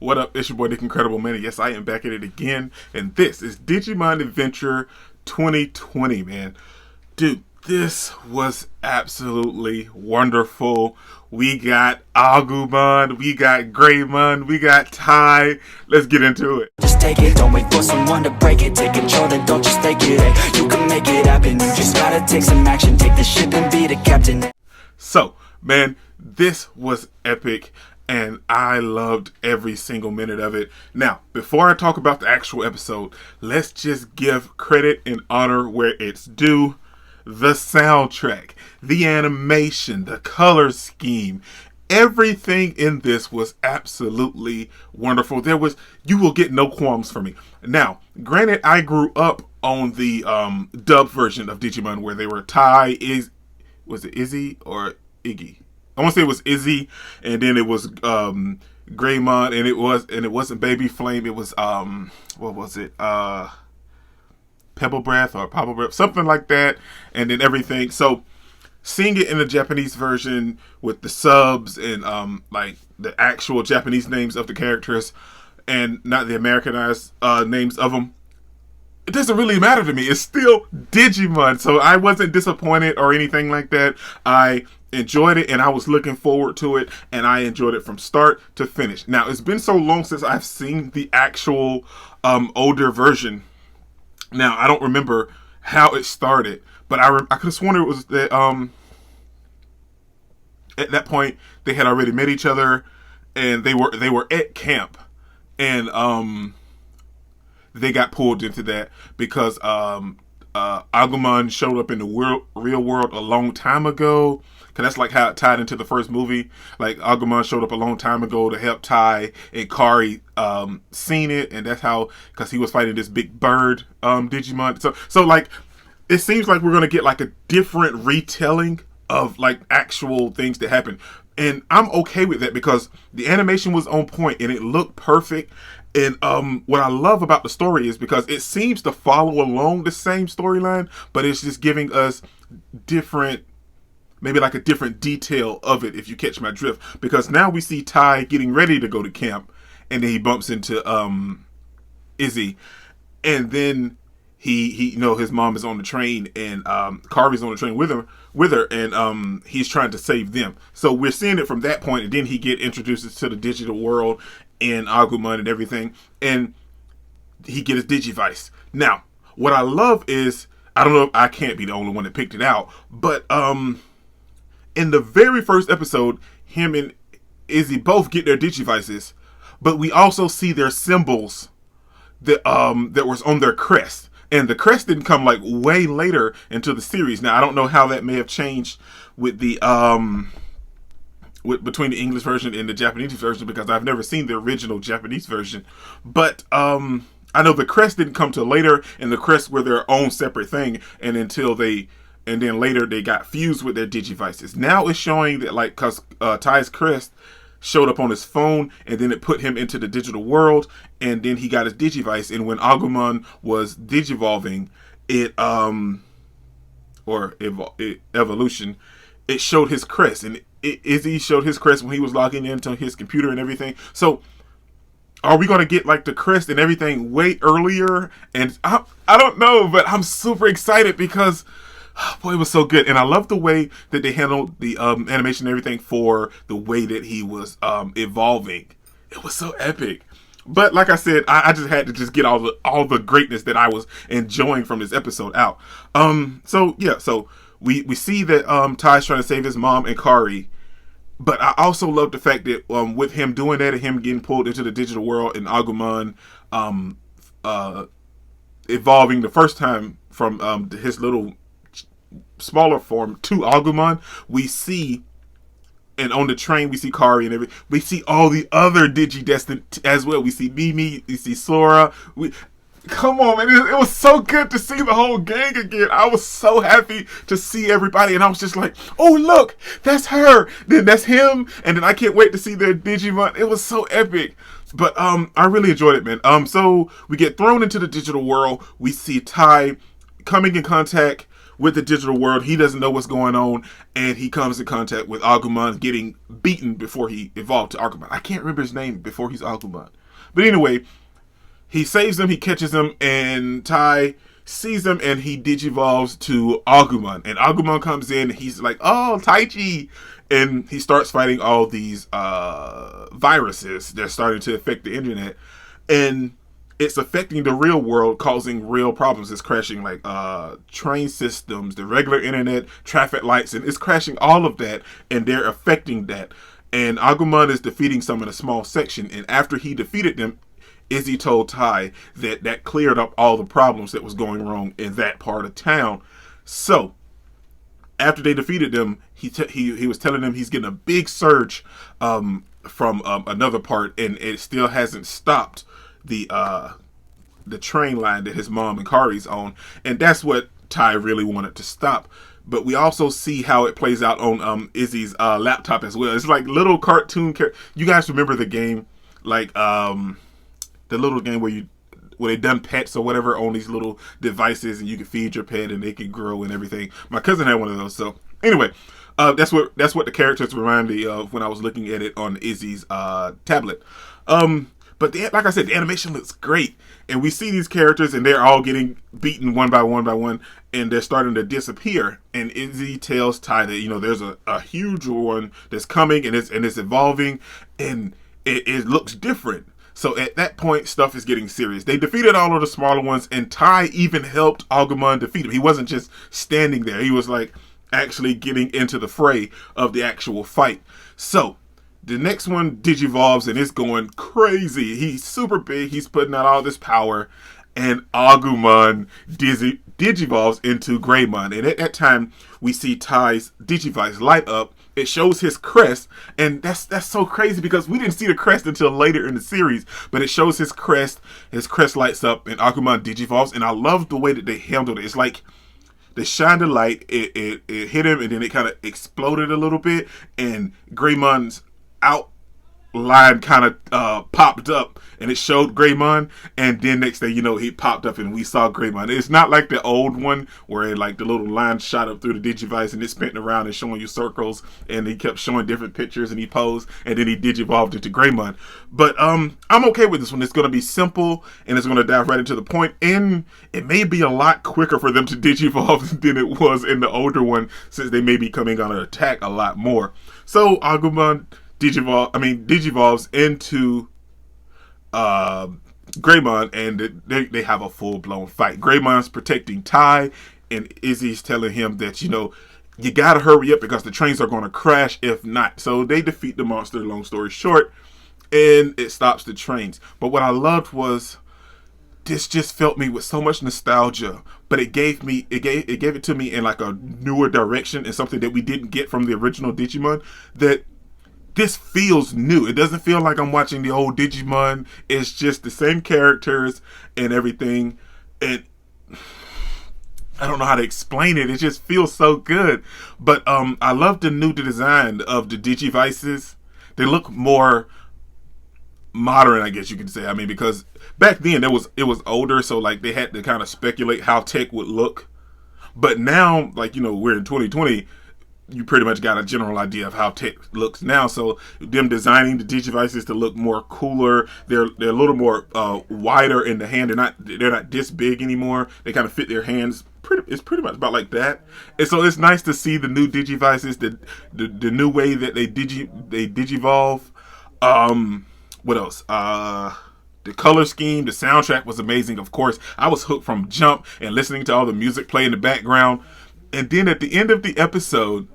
What up? It's your boy Nick Incredible Man. Yes, I am back at it again, and this is Digimon Adventure 2020, man. Dude, this was absolutely wonderful. We got Agumon, we got Greymon, we got Tai. Let's get into it. Just take it, don't wait for someone to break it. Take control, then don't just take it. Hey, you can make it happen, you just gotta take some action. Take the ship and be the captain. So, man, this was epic, and I loved every single minute of it. Now, before I talk about the actual episode, let's just give credit and honor where it's due. The soundtrack, the animation, the color scheme, everything in this was absolutely wonderful. You will get no qualms from me. Now, granted, I grew up on the dub version of Digimon where they were Tai, was it Izzy or Iggy? I want to say it was Izzy, and then it was Greymon, and it wasn't Baby Flame. It was what was it? Pebble Breath or Pebble Breath, something like that, and then everything. So seeing it in the Japanese version with the subs and like the actual Japanese names of the characters and not the Americanized names of them, it doesn't really matter to me. It's still Digimon, so I wasn't disappointed or anything like that. I enjoyed it, and I was looking forward to it, and I enjoyed it from start to finish. Now, it's been so long since I've seen the actual older version. Now, I don't remember how it started, but I could have sworn it was that at that point they had already met each other, and they were at camp, and they got pulled into that because Agumon showed up in the real world a long time ago. Cause that's like how it tied into the first movie. Like Agumon showed up a long time ago to help Tai, and Kari seen it, and that's how, cause he was fighting this big bird Digimon. So like it seems like we're gonna get like a different retelling of like actual things that happened, and I'm okay with that because the animation was on point and it looked perfect. And what I love about the story is because it seems to follow along the same storyline, but it's just giving us different, maybe like a different detail of it, if you catch my drift. Because now we see Tai getting ready to go to camp, and then he bumps into Izzy, and then he his mom is on the train, and Kari's on the train with her, and he's trying to save them. So we're seeing it from that point, and then he get introduced to the digital world and Agumon and everything, and he get his Digivice. Now, what I love is, I don't know if I can't be the only one that picked it out, but in the very first episode, him and Izzy both get their Digivices, but we also see their symbols that was on their crest. And the crest didn't come like way later into the series. Now, I don't know how that may have changed with the between the English version and the Japanese version, because I've never seen the original Japanese version. But I know the crest didn't come till later, and the crests were their own separate thing, and then later they got fused with their Digivices. Now it's showing that, like, because Tai's crest showed up on his phone, and then it put him into the digital world, and then he got his Digivice, and when Agumon was digivolving, evolution, it showed his crest, and Izzy showed his crest when he was logging into his computer and everything. So are we going to get like the crest and everything way earlier? And I don't know, but I'm super excited because, boy, it was so good. And I love the way that they handled the animation and everything for the way that he was evolving. It was so epic. But like I said, I just had to just get all the greatness that I was enjoying from this episode out. So we see that Tai's trying to save his mom and Kari. But I also love the fact that with him doing that and him getting pulled into the digital world, and Agumon evolving the first time from his little smaller form to Agumon, we see, and on the train we see Kari and everything. We see all the other Digidestined as well. We see Mimi, we see Sora. Come on, man. It was so good to see the whole gang again. I was so happy to see everybody, and I was just like, oh, look, that's her. Then that's him. And then I can't wait to see their Digimon. It was so epic. But I really enjoyed it, man. So we get thrown into the digital world. We see Tai coming in contact with the digital world. He doesn't know what's going on, and he comes in contact with Agumon getting beaten before he evolved to Agumon. I can't remember his name before he's Agumon. But anyway, he saves him, he catches him, and Tai sees him, and he digivolves to Agumon. And Agumon comes in, and he's like, oh, Taichi! And he starts fighting all these viruses that are starting to affect the internet. And it's affecting the real world, causing real problems. It's crashing like train systems, the regular internet, traffic lights, and it's crashing all of that, and they're affecting that. And Agumon is defeating some in a small section, and after he defeated them, Izzy told Tai that cleared up all the problems that was going wrong in that part of town. So after they defeated them, he was telling them he's getting a big surge from another part, and it still hasn't stopped the train line that his mom and Kari's on, and that's what Tai really wanted to stop. But we also see how it plays out on Izzy's laptop as well. It's like little cartoon you guys remember the game, like the little game where they done pets or whatever on these little devices, and you can feed your pet and they can grow and everything. My cousin had one of those. So anyway, that's what the characters remind me of when I was looking at it on Izzy's tablet. But like I said, the animation looks great, and we see these characters, and they're all getting beaten one by one, and they're starting to disappear. And Izzy tells Tai that there's a huge one that's coming, and it's evolving, and it looks different. So at that point, stuff is getting serious. They defeated all of the smaller ones, and Tai even helped Agumon defeat him. He wasn't just standing there. He was like actually getting into the fray of the actual fight. So the next one digivolves, and it's going crazy. He's super big. He's putting out all this power, and Agumon digivolves into Greymon. And at that time, we see Tai's Digivice light up. It shows his crest, and that's so crazy because we didn't see the crest until later in the series. But it shows his crest. His crest lights up, and Agumon digivolves. And I love the way that they handled it. It's like they shined the light, it hit him, and then it kind of exploded a little bit, and Greymon's outline kind of popped up, and it showed Greymon, and then next thing you know, he popped up and we saw Greymon. It's not like the old one where like the little line shot up through the Digivice and it spinning around and showing you circles, and he kept showing different pictures, and he posed, and then he digivolved into Greymon. But I'm okay with this one. It's going to be simple, and it's going to dive right into the point, and it may be a lot quicker for them to digivolve than it was in the older one, since they may be coming on an attack a lot more. So Agumon digivolves into Greymon, and they have a full-blown fight. Greymon's protecting Tai, and Izzy's telling him that, you gotta hurry up because the trains are going to crash if not. So they defeat the monster, long story short, and it stops the trains. But what I loved was this just filled me with so much nostalgia, but it gave it to me in like a newer direction, and something that we didn't get from the original Digimon, that this feels new. It doesn't feel like I'm watching the old Digimon. It's just the same characters and everything. And I don't know how to explain it. It just feels so good. But I love the new design of the Digivices. They look more modern, I guess you could say. I mean, because back then it was older, so like they had to kind of speculate how tech would look. But now, like, we're in 2020. You pretty much got a general idea of how tech looks now. So them designing the Digivices to look more cooler. They're a little more wider in the hand. They're not this big anymore. They kind of fit their hands. It's pretty much about like that. And so it's nice to see the new Digivices, the new way that they digivolve. What else? The color scheme, the soundtrack was amazing. Of course, I was hooked from jump, and listening to all the music play in the background. And then at the end of the episode,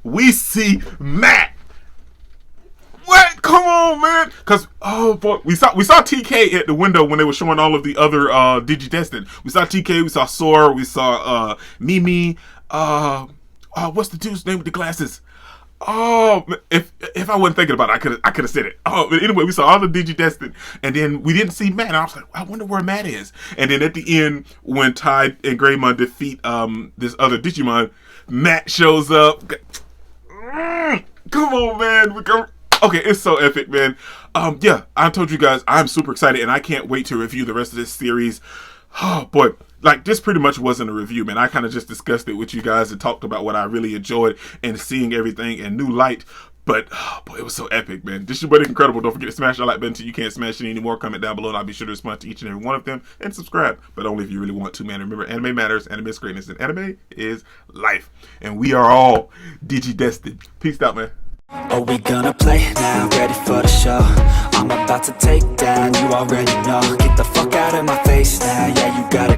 we see Matt. What? Come on, man! Because we saw TK at the window when they were showing all of the other DigiDestined. We saw TK, we saw Sora, we saw Mimi. What's the dude's name with the glasses? Oh, if I wasn't thinking about it, I could have said it. Oh, but anyway, we saw all the DigiDestined, and then we didn't see Matt. And I was like, I wonder where Matt is. And then at the end, when Tai and Greymon defeat this other Digimon, Matt shows up. Come on, man. Okay, it's so epic, man. Yeah, I told you guys I'm super excited, and I can't wait to review the rest of this series. Oh boy, like this pretty much wasn't a review, man. I kind of just discussed it with you guys and talked about what I really enjoyed and seeing everything in new light. But oh boy, it was so epic, man. This is your buddy Incredible. Don't forget to smash that like button until you can't smash it anymore. Comment down below and I'll be sure to respond to each and every one of them. And subscribe, but only if you really want to, man. Remember, anime matters, anime is greatness, and anime is life. And we are all DigiDestined. Peace out, man. Are we gonna play now? Ready for the show? I'm about to take down, you already know. Get the fuck out of my face now, yeah, you gotta